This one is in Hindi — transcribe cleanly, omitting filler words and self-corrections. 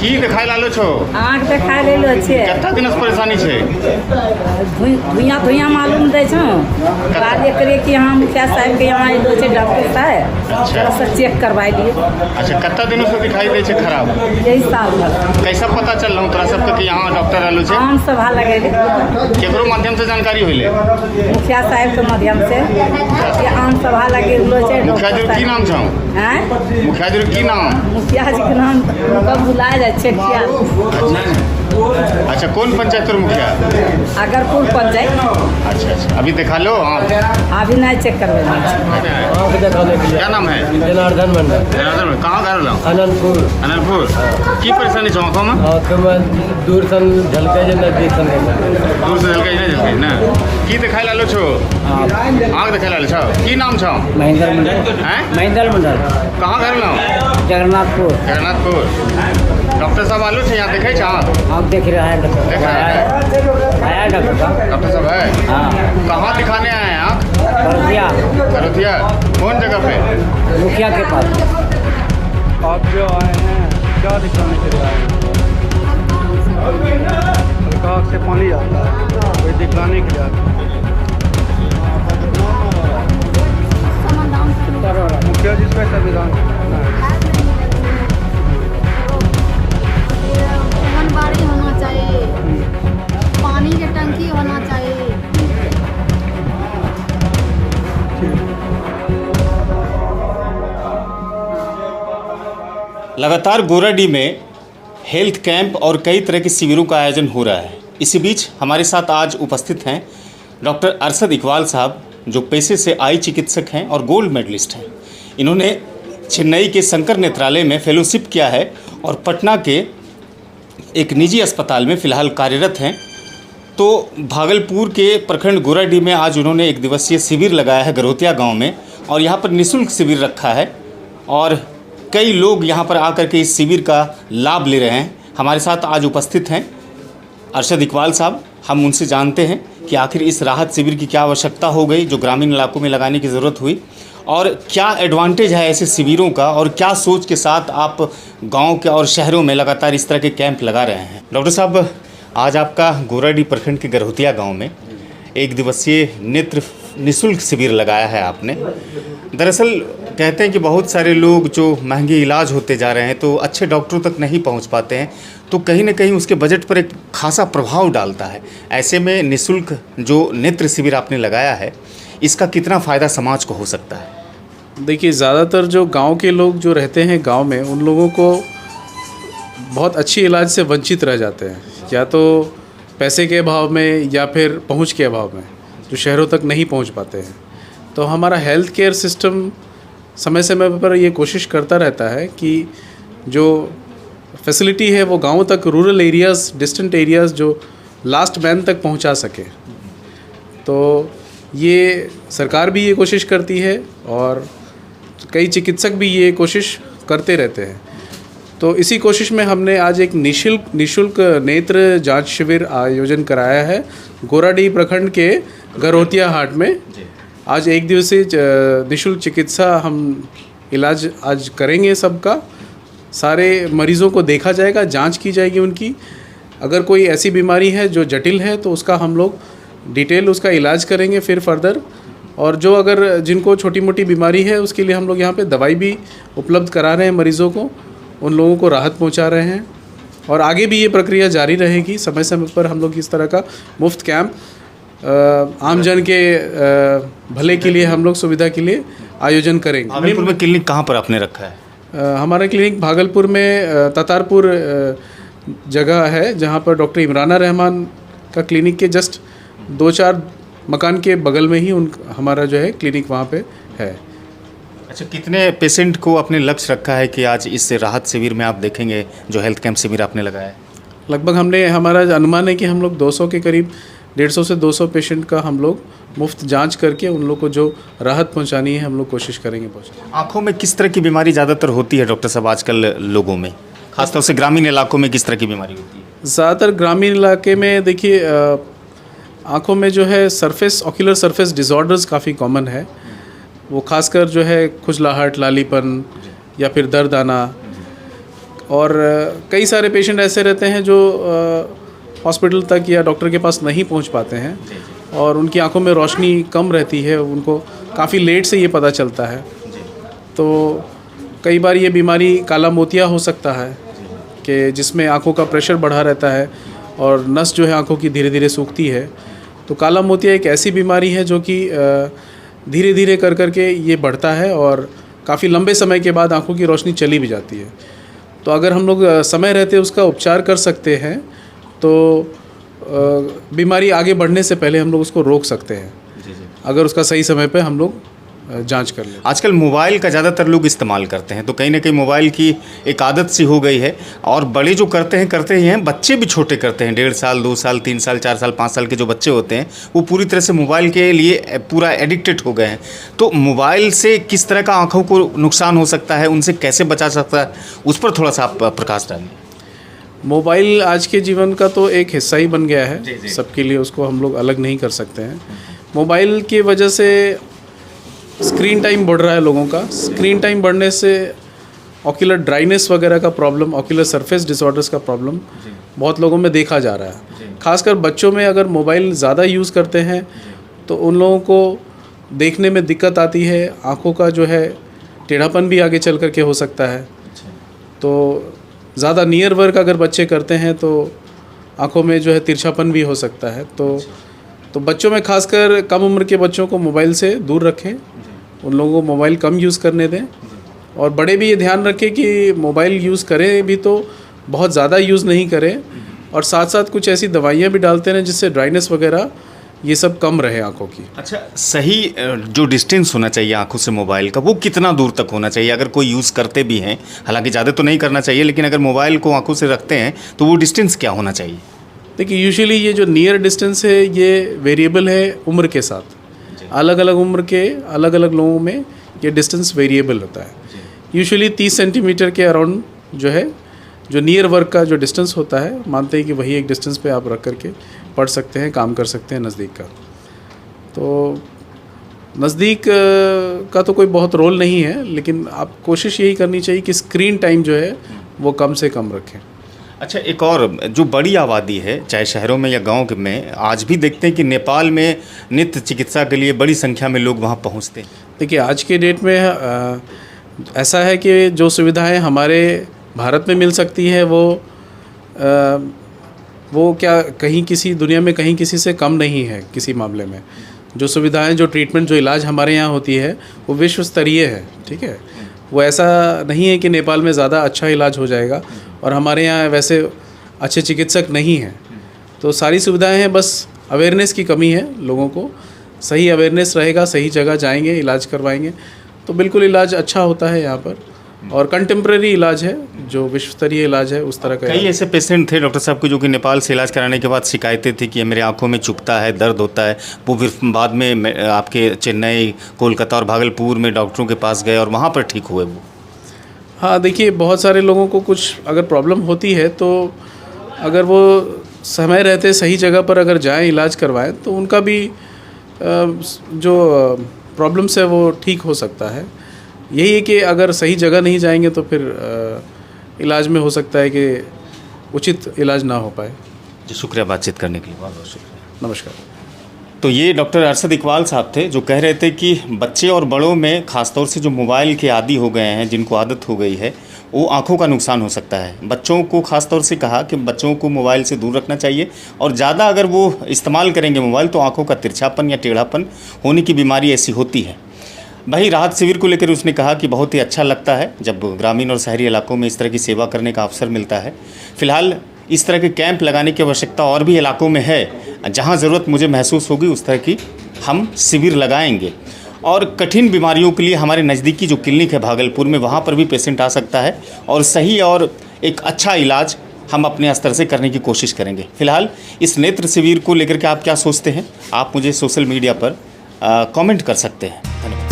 की देखाय लालो छो? आँख देखाय लेलो छे। कितना दिन से परेशानी छे? धुइयाँ मालूम दै छौ। बाद एकरे कि यहाँ मुखिया साहब के यहाँ एलो छे डॉक्टर साहब। अच्छा। थोड़ा सा चेक करवाई लिए। अच्छा, कितना दिनों से दिखाई दे छे खराब? यही साल भर। कैसा पता चल रहा तोरा सबके कि यहाँ डॉक्टर आलो छे? आम सभा लगे केकरो माध्यम से जानकारी होइले? मुखिया साहब के माध्यम से कि आम सभा लगे छे। मुखिया जी की नाम छौ? हैं? मुखिया जी की नाम? मुखिया जी के नाम कब भुला जाए छे क्या? अच्छा, कौन पंचायत के मुखिया? अगरपुर पंचायत। अच्छा, अभी दिखा लो। अभी नहीं चेक करवे। क्या नाम है? जनार्दन मंडल। जनार्दन, कहाँ घर लो? अनंतपुर। अनंतपुर। की परेशानी छो आँखों में? दूर सन झलके जे नजदीक सन दूर से झलके नहीं झलके ना? की दिखाई लालो छो? आँख दिखाई लालो छो? की नाम छो? महेंद्र मंडल। हैं? महेंद्र मंडल। कहाँ घर लो? जगन्नाथपुर। जगन्नाथपुर। डॉक्टर साहब आलो छे यहाँ देखे छा? आप देख रहे हैं डॉक्टर देखा है? आया डॉक्टर साहब। डॉक्टर साहब है? हाँ। कहाँ दिखाने आए हैं आप? करोतिया। करोतिया। कौन जगह पे? मुखिया के पास। आप जो आए हैं क्या दिखाने के लिए आए हैं? हल्का से पानी आता है, कोई दिखाने के लिए आते हैं। मुखिया जी का संविधान आंगनबाड़ी होना चाहिए, पानी की टंकी होना चाहिए। लगातार गोराडीह में हेल्थ कैंप और कई तरह के शिविरों का आयोजन हो रहा है। इसी बीच हमारे साथ आज उपस्थित हैं डॉक्टर अरशद इकबाल साहब, जो पेशे से आई चिकित्सक हैं और गोल्ड मेडलिस्ट हैं। इन्होंने चेन्नई के शंकर नेत्रालय में फेलोशिप किया है और पटना के एक निजी अस्पताल में फ़िलहाल कार्यरत हैं। तो भागलपुर के प्रखंड गोराडीह में आज उन्होंने एक दिवसीय शिविर लगाया है गरोतिया गांव में, और यहां पर निःशुल्क शिविर रखा है और कई लोग यहां पर आकर के इस शिविर का लाभ ले रहे हैं। हमारे साथ आज उपस्थित हैं अरशद इकबाल साहब। हम उनसे जानते हैं कि आखिर इस राहत शिविर की क्या आवश्यकता हो गई जो ग्रामीण इलाकों में लगाने की ज़रूरत हुई, और क्या एडवांटेज है ऐसे शिविरों का, और क्या सोच के साथ आप गांव के और शहरों में लगातार इस तरह के कैंप लगा रहे हैं। डॉक्टर साहब, आज आपका गोराडीह प्रखंड के गरोतिया गांव में एक दिवसीय नेत्र निःशुल्क शिविर लगाया है आपने। दरअसल कहते हैं कि बहुत सारे लोग जो महंगे इलाज होते जा रहे हैं तो अच्छे डॉक्टरों तक नहीं पहुंच पाते हैं, तो कहीं ना कहीं उसके बजट पर एक खासा प्रभाव डालता है। ऐसे में निःशुल्क जो नेत्र शिविर आपने लगाया है, इसका कितना फ़ायदा समाज को हो सकता है? देखिए, ज़्यादातर जो गांव के लोग जो रहते हैं गांव में, उन लोगों को बहुत अच्छी इलाज से वंचित रह जाते हैं, या तो पैसे के अभाव में या फिर पहुंच के अभाव में, जो शहरों तक नहीं पहुंच पाते हैं। तो हमारा हेल्थ केयर सिस्टम समय समय पर ये कोशिश करता रहता है कि जो फैसिलिटी है वो गाँव तक, रूरल एरियाज़, डिस्टेंट एरियाज़, जो लास्ट मैन तक पहुंचा सके। तो ये सरकार भी ये कोशिश करती है और कई चिकित्सक भी ये कोशिश करते रहते हैं। तो इसी कोशिश में हमने आज एक निःशुल्क नेत्र जांच शिविर आयोजन कराया है गोराडीह प्रखंड के गरोतिया हाट में। आज एक दिवसीय निःशुल्क चिकित्सा हम इलाज आज करेंगे सबका। सारे मरीज़ों को देखा जाएगा, जांच की जाएगी उनकी। अगर कोई ऐसी बीमारी है जो जटिल है तो उसका हम लोग डिटेल उसका इलाज करेंगे फिर फर्दर। और जो अगर जिनको छोटी मोटी बीमारी है उसके लिए हम लोग यहाँ पे दवाई भी उपलब्ध करा रहे हैं मरीज़ों को, उन लोगों को राहत पहुँचा रहे हैं। और आगे भी ये प्रक्रिया जारी रहेगी। समय समय पर हम लोग इस तरह का मुफ्त कैंप आमजन के भले के लिए, हम लोग सुविधा के लिए आयोजन करेंगे। भागलपुर में क्लिनिक कहाँ पर आपने रखा है? हमारा क्लिनिक भागलपुर में ततारपुर जगह है, जहाँ पर डॉक्टर इमराना रहमान का क्लिनिक के जस्ट 2-4 मकान के बगल में ही हमारा जो है क्लिनिक वहाँ पे है। अच्छा, कितने पेशेंट को आपने लक्ष्य रखा है कि आज इस राहत शिविर में आप देखेंगे जो हेल्थ कैंप शिविर आपने लगाया है? लगभग हमारा अनुमान है कि हम लोग 200 के करीब, 150 से 200 पेशेंट का हम लोग मुफ्त जांच करके उन लोग को जो राहत पहुंचानी है हम लोग कोशिश करेंगे पहुंचाने। आँखों में किस तरह की बीमारी ज़्यादातर होती है डॉक्टर साहब आजकल लोगों में, खासतौर से ग्रामीण इलाकों में किस तरह की बीमारी होती है? ज़्यादातर ग्रामीण इलाके में देखिए आँखों में जो है ऑक्यूलर सरफेस डिसऑर्डर्स काफ़ी कॉमन है। वो खासकर जो है खुजलाहट, लालीपन या फिर दर्द आना, और कई सारे पेशेंट ऐसे रहते हैं जो हॉस्पिटल तक या डॉक्टर के पास नहीं पहुंच पाते हैं और उनकी आंखों में रोशनी कम रहती है, उनको काफ़ी लेट से ये पता चलता है। तो कई बार ये बीमारी काला मोतिया हो सकता है कि जिसमें आंखों का प्रेशर बढ़ा रहता है और नस जो है आंखों की धीरे धीरे सूखती है। तो काला मोतिया एक ऐसी बीमारी है जो कि धीरे धीरे कर करके ये बढ़ता है और काफ़ी लंबे समय के बाद आंखों की रोशनी चली भी जाती है। तो अगर हम लोग समय रहते उसका उपचार कर सकते हैं तो बीमारी आगे बढ़ने से पहले हम लोग उसको रोक सकते हैं, अगर उसका सही समय पे हम लोग जांच कर लें। आजकल मोबाइल का ज़्यादातर लोग इस्तेमाल करते हैं, तो कहीं ना कहीं मोबाइल की एक आदत सी हो गई है और बड़े जो करते ही हैं, बच्चे भी छोटे करते हैं। 1.5 साल 2 साल 3 साल 4 साल 5 साल के जो बच्चे होते हैं वो पूरी तरह से मोबाइल के लिए पूरा एडिक्टेड हो गए हैं। तो मोबाइल से किस तरह का आँखों को नुकसान हो सकता है, उनसे कैसे बचा सकता है, उस पर थोड़ा सा आप प्रकाश डालें। मोबाइल आज के जीवन का तो एक हिस्सा ही बन गया है सबके लिए, उसको हम लोग अलग नहीं कर सकते हैं। मोबाइल की वजह से स्क्रीन टाइम बढ़ रहा है लोगों का। स्क्रीन टाइम बढ़ने से ऑक्यूलर ड्राइनेस वगैरह का प्रॉब्लम, ऑक्यूलर सरफेस डिसऑर्डर्स का प्रॉब्लम बहुत लोगों में देखा जा रहा है। खासकर बच्चों में अगर मोबाइल ज़्यादा यूज़ करते हैं तो उन लोगों को देखने में दिक्कत आती है, आँखों का जो है टेढ़ापन भी आगे चल कर के हो सकता है। तो ज़्यादा नियर वर्क अगर बच्चे करते हैं तो आँखों में जो है तिरछापन भी हो सकता है। तो बच्चों में खासकर कम उम्र के बच्चों को मोबाइल से दूर रखें, उन लोगों को मोबाइल कम यूज़ करने दें। और बड़े भी ये ध्यान रखें कि मोबाइल यूज़ करें भी तो बहुत ज़्यादा यूज़ नहीं करें, और साथ साथ कुछ ऐसी दवाइयाँ भी डालते रहें जिससे ड्राइनेस वगैरह ये सब कम रहे आँखों की। अच्छा, सही जो डिस्टेंस होना चाहिए आँखों से मोबाइल का, वो कितना दूर तक होना चाहिए अगर कोई यूज़ करते भी हैं? हालांकि ज़्यादा तो नहीं करना चाहिए, लेकिन अगर मोबाइल को आँखों से रखते हैं तो वो डिस्टेंस क्या होना चाहिए? देखिए, यूजुअली ये जो नियर डिस्टेंस है ये वेरिएबल है उम्र के साथ। अलग अलग उम्र के अलग अलग लोगों में ये डिस्टेंस वेरिएबल होता है। यूजुअली 30 सेंटीमीटर के अराउंड जो है, जो नियर वर्क का जो डिस्टेंस होता है, मानते हैं कि वही एक डिस्टेंस पे आप रख करके पढ़ सकते हैं, काम कर सकते हैं नज़दीक का। तो नज़दीक का तो कोई बहुत रोल नहीं है, लेकिन आप कोशिश यही करनी चाहिए कि स्क्रीन टाइम जो है वो कम से कम रखें। अच्छा, एक और जो बड़ी आबादी है, चाहे शहरों में या गांव में, आज भी देखते हैं कि नेपाल में नित्य चिकित्सा के लिए बड़ी संख्या में लोग वहां पहुंचते हैं। देखिए, आज के डेट में ऐसा है कि जो सुविधाएं हमारे भारत में मिल सकती है वो क्या कहीं किसी दुनिया में कहीं किसी से कम नहीं है किसी मामले में। जो सुविधाएं, जो ट्रीटमेंट, जो इलाज हमारे यहाँ होती है वो विश्व स्तरीय है, ठीक है। वो ऐसा नहीं है कि नेपाल में ज़्यादा अच्छा इलाज हो जाएगा और हमारे यहाँ वैसे अच्छे चिकित्सक नहीं हैं। तो सारी सुविधाएं हैं, बस अवेयरनेस की कमी है। लोगों को सही अवेयरनेस रहेगा, सही जगह जाएंगे, इलाज करवाएंगे तो बिल्कुल इलाज अच्छा होता है यहाँ पर। और कंटेम्प्रेरी इलाज है, जो विश्व स्तरीय इलाज है उस तरह का। कई ऐसे पेशेंट थे डॉक्टर साहब को जो कि नेपाल से इलाज कराने के बाद शिकायतें थी कि मेरे आंखों में चुभता है, दर्द होता है। वो फिर बाद में आपके चेन्नई, कोलकाता और भागलपुर में डॉक्टरों के पास गए और वहाँ पर ठीक हुए वो। हाँ, देखिए, बहुत सारे लोगों को कुछ अगर प्रॉब्लम होती है तो अगर वो समय रहते सही जगह पर अगर जाएं, इलाज करवाएं तो उनका भी जो प्रॉब्लम्स है वो ठीक हो सकता है। यही है कि अगर सही जगह नहीं जाएंगे तो फिर इलाज में हो सकता है कि उचित इलाज ना हो पाए। जी, शुक्रिया बातचीत करने के लिए, बहुत बहुत शुक्रिया। नमस्कार। तो ये डॉक्टर अरशद इकबाल साहब थे जो कह रहे थे कि बच्चे और बड़ों में ख़ासतौर से जो मोबाइल के आदी हो गए हैं, जिनको आदत हो गई है, वो आँखों का नुकसान हो सकता है। बच्चों को ख़ासतौर से कहा कि बच्चों को मोबाइल से दूर रखना चाहिए और ज़्यादा अगर वो इस्तेमाल करेंगे मोबाइल तो आँखों का तिरछापन या टेढ़ापन होने की बीमारी ऐसी होती है। वहीं राहत शिविर को लेकर उसने कहा कि बहुत ही अच्छा लगता है जब ग्रामीण और शहरी इलाकों में इस तरह की सेवा करने का अवसर मिलता है। फ़िलहाल इस तरह के कैंप लगाने की आवश्यकता और भी इलाकों में है। जहां ज़रूरत मुझे महसूस होगी उस तरह की हम शिविर लगाएंगे। और कठिन बीमारियों के लिए हमारे नज़दीकी जो क्लिनिक है भागलपुर में, वहां पर भी पेशेंट आ सकता है और सही और एक अच्छा इलाज हम अपने स्तर से करने की कोशिश करेंगे। फ़िलहाल इस नेत्र शिविर को लेकर के आप क्या सोचते हैं, आप मुझे सोशल मीडिया पर कमेंट कर सकते हैं। धन्यवाद।